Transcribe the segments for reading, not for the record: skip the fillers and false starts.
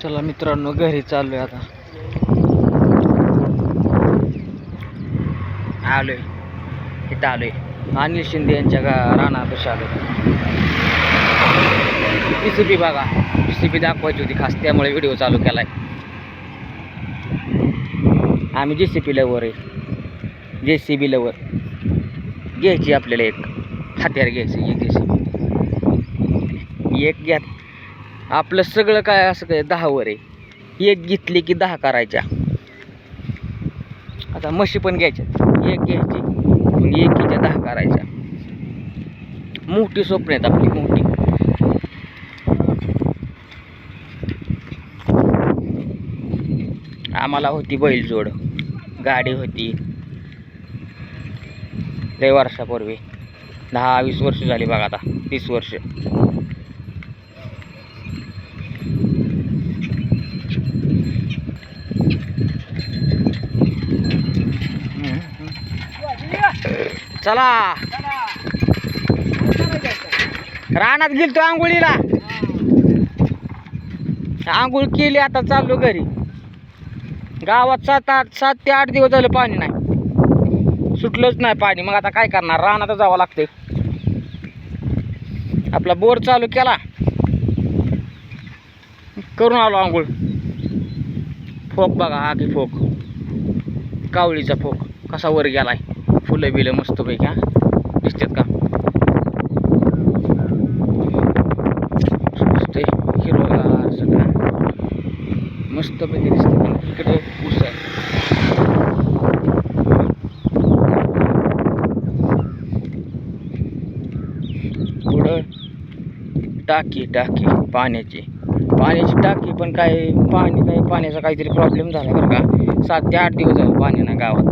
चला मित्रांनो, घरी चाललोय आता. आलोय इथं आलोय अनिल शिंदे यांच्या रानापाशी आलोय. PCB बघा, PCB दाखवायची होती खास, त्यामुळे व्हिडिओ चालू केलाय. आम्ही JCB लवर आहे, JCB लवर. घ्यायची आपल्याला एक हत्यार, घ्यायचं एक JCB. एक घ्या, आपलं सगळं काय असं काय 10 वर आहे. एक घेतली की 10 करायच्या. आता म्हशी पण घ्यायच्या, एक घ्यायची मग एकीच्या 10 करायच्या. मोठी स्वप्न आहेत आपली, मोठी. आम्हाला होती बैलजोड, गाडी होती लय वर्षापूर्वी. 10-20 वर्ष झाली बघा, आता 30 वर्ष. चला रानात गेलतो आंघोळीला, आंघोळ केली, आता चाललो घरी. गावात 7 ते 8 दिवस झालं पाणी नाही, सुटलंच नाही पाणी. मग आता काय करणार, रानात जावं लागते. आपला बोर चालू केला, करून आलो आंघोळ. फोक बघा, आगी फोक, कावळीचा फोक कसा वर गेलाय. फुलं बिलं मस्त पैकी, हा दिसतात का, दिसतंय हिरवगार सगळं, मस्त पैकी दिसतं. इकडे ऊस आहे. पुढं टाकी पाण्याची टाकी, पण काय पाण्याचा काहीतरी प्रॉब्लेम झाला बरं का. 7 ते 8 दिवस झाले पाणी ना गावात.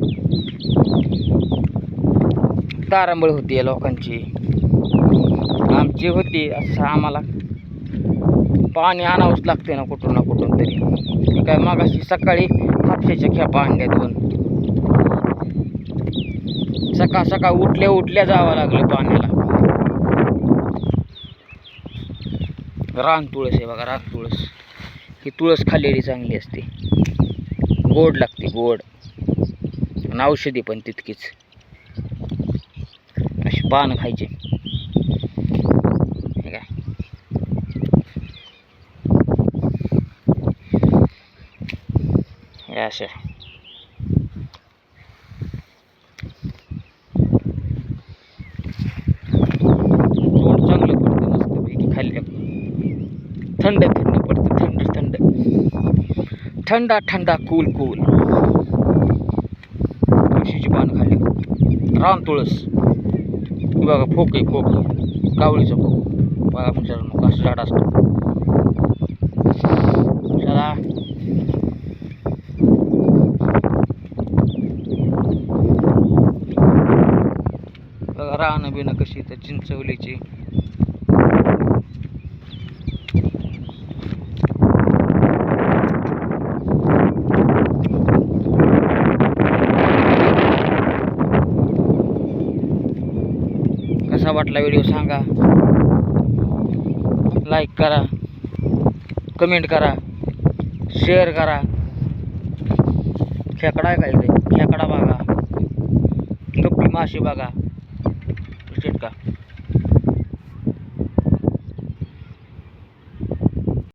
तारांबळ होती या लोकांची, आमची होती. असं आम्हाला पाणी आणावंच लागते ना कुठून तरी. काय मागाशी सकाळी हापशाच्या खेपा आणल्या 2. सकाळ उठल्या जावं लागलं पाण्याला. रान तुळस आहे बघा, रान तुळस. ही तुळस खाल्लेली चांगली असते, गोड लागते, गोड. आणि औषधी पण तितकीच. अशी पानं खायची. हे काय, हे असं गोड चांगलं पडतं मस्तपैकी खाल्ल्या. थंड पडतं, थंड कूल. तुळशीची पानं खाल्ल्या. रान तुळस बघा, फोक आहे, फोक, कावळीचा फोक बघा मित्रांनो, कसं झाड असतं. चला बघा, रानं बिनं कशी तर चिंचवलीची. कसा वाटला व्हिडिओ सांगा, लाईक करा, कमेंट करा, शेअर करा. खेकडा आहे का इथे, खेकडा बघा, गप्पी माशी बघा, का